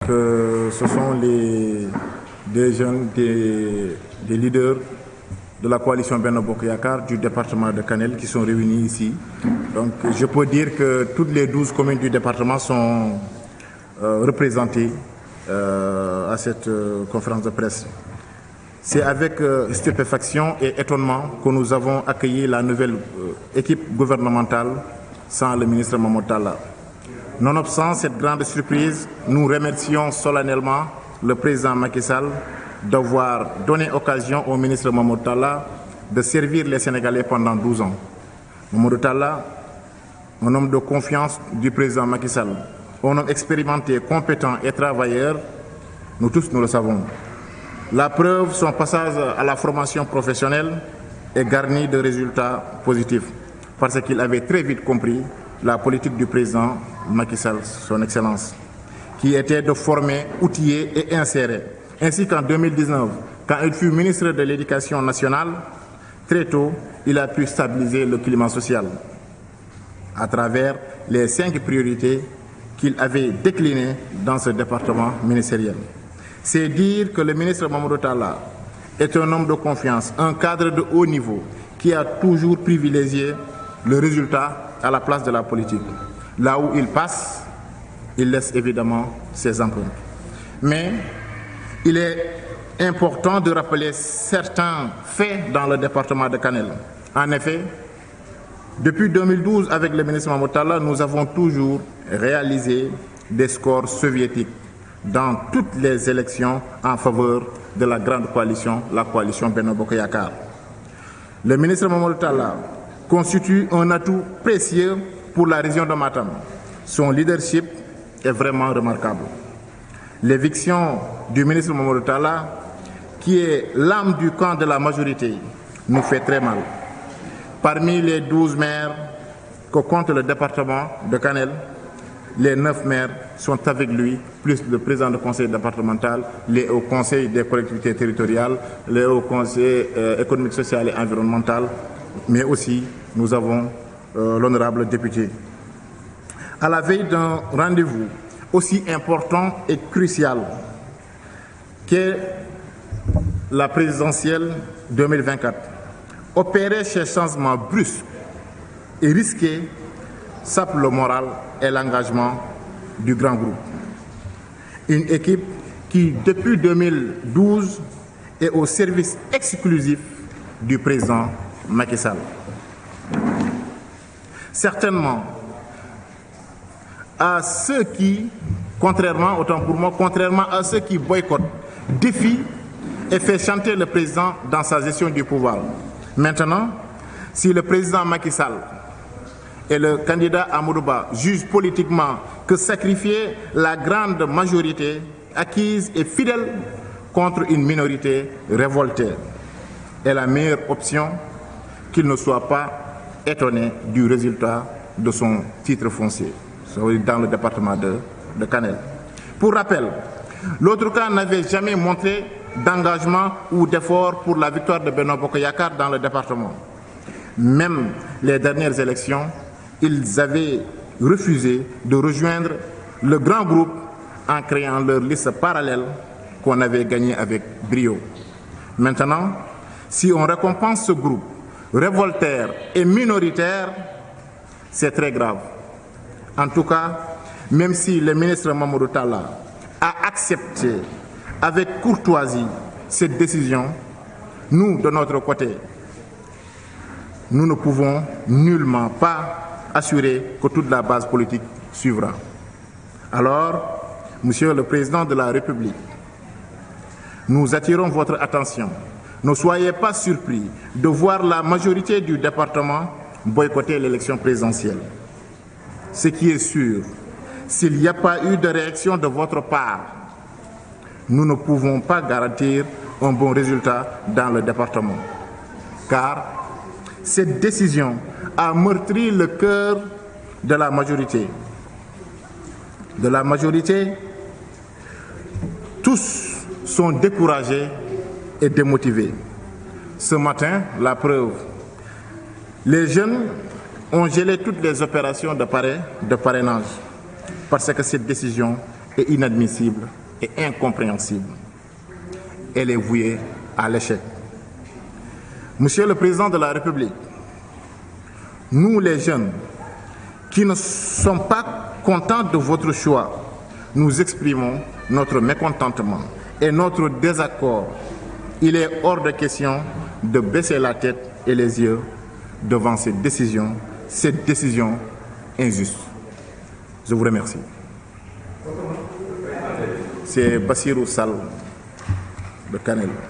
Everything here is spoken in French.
ce sont des jeunes, des leaders de la coalition Benno Bokk Yakaar du département de Kanel qui sont réunis ici. Donc je peux dire que toutes les 12 communes du département sont représentées à cette conférence de presse. C'est avec stupéfaction et étonnement que nous avons accueilli la nouvelle équipe gouvernementale sans le ministre Mamadou Talla. Nonobstant cette grande surprise, nous remercions solennellement le président Macky Sall d'avoir donné occasion au ministre Mamadou Talla de servir les Sénégalais pendant 12 ans. Mamadou Talla, un homme de confiance du président Macky Sall, un homme expérimenté, compétent et travailleur, nous tous nous le savons. La preuve, son passage à la formation professionnelle est garni de résultats positifs parce qu'il avait très vite compris la politique du président Macky Sall, son Excellence, qui était de former, outiller et insérer. Ainsi qu'en 2019, quand il fut ministre de l'Éducation nationale, très tôt, il a pu stabiliser le climat social à travers les 5 priorités qu'il avait déclinées dans ce département ministériel. C'est dire que le ministre Mamadou Talla est un homme de confiance, un cadre de haut niveau qui a toujours privilégié le résultat à la place de la politique. Là où il passe, il laisse évidemment ses empreintes. Mais il est important de rappeler certains faits dans le département de Kanel. En effet, depuis 2012, avec le ministre Mamadou Talla, nous avons toujours réalisé des scores soviétiques dans toutes les élections en faveur de la grande coalition, la coalition Benno Bokk Yakaar. Le ministre Mamadou Talla constitue un atout précieux pour la région de Matam. Son leadership est vraiment remarquable. L'éviction du ministre Mamadou Talla, qui est l'âme du camp de la majorité, nous fait très mal. Parmi les 12 maires que compte le département de Kanel, les 9 maires sont avec lui, plus le président du conseil départemental, les hauts conseils des collectivités territoriales, les hauts conseils économiques, social et environnemental, mais aussi nous avons l'honorable député. À la veille d'un rendez-vous aussi important et crucial qu'est la présidentielle 2024, opérer ces changements brusques et risqués sape le moral et l'engagement du grand groupe. Une équipe qui, depuis 2012, est au service exclusif du président Macky Sall. Certainement, à ceux qui, contrairement à ceux qui boycottent, défient et fait chanter le président dans sa gestion du pouvoir. Maintenant, si le président Macky Sall et le candidat Amadou Ba jugent politiquement que sacrifier la grande majorité acquise et fidèle contre une minorité révoltée est la meilleure option, qu'il ne soit pas étonné du résultat de son titre foncier dans le département de Kanel. Pour rappel, l'autre camp n'avait jamais montré d'engagement ou d'effort pour la victoire de Benno Bokk Yakaar dans le département. Même les dernières élections, ils avaient refusé de rejoindre le grand groupe en créant leur liste parallèle qu'on avait gagnée avec brio. Maintenant, si on récompense ce groupe révoltaire et minoritaire, c'est très grave. En tout cas, même si le ministre Mamadou Talla a accepté avec courtoisie cette décision, nous, de notre côté, nous ne pouvons nullement pas assurer que toute la base politique suivra. Alors, Monsieur le Président de la République, nous attirons votre attention. Ne soyez pas surpris de voir la majorité du département boycotter l'élection présidentielle. Ce qui est sûr, s'il n'y a pas eu de réaction de votre part, nous ne pouvons pas garantir un bon résultat dans le département. Car cette décision a meurtri le cœur de la majorité. De la majorité, tous sont découragés et démotivés. Ce matin, la preuve, les jeunes ont gelé toutes les opérations de parrainage parce que cette décision est inadmissible et incompréhensible. Elle est vouée à l'échec. Monsieur le Président de la République, nous les jeunes qui ne sommes pas contents de votre choix, nous exprimons notre mécontentement et notre désaccord. Il est hors de question de baisser la tête et les yeux devant cette décision injuste. Je vous remercie. C'est Bassirou Sall de Kanel.